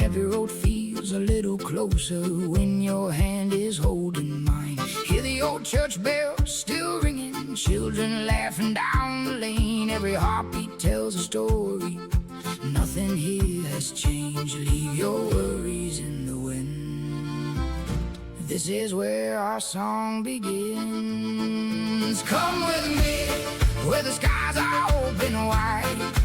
every road feels a little closer when your hand is holding mine. Hear the old church bells still ringing, children laughing down the lane. Every heartbeat tells a story, nothing here has changed. Leave your worries in the wind. This is where our song begins. Come with me, where the skies are open wide.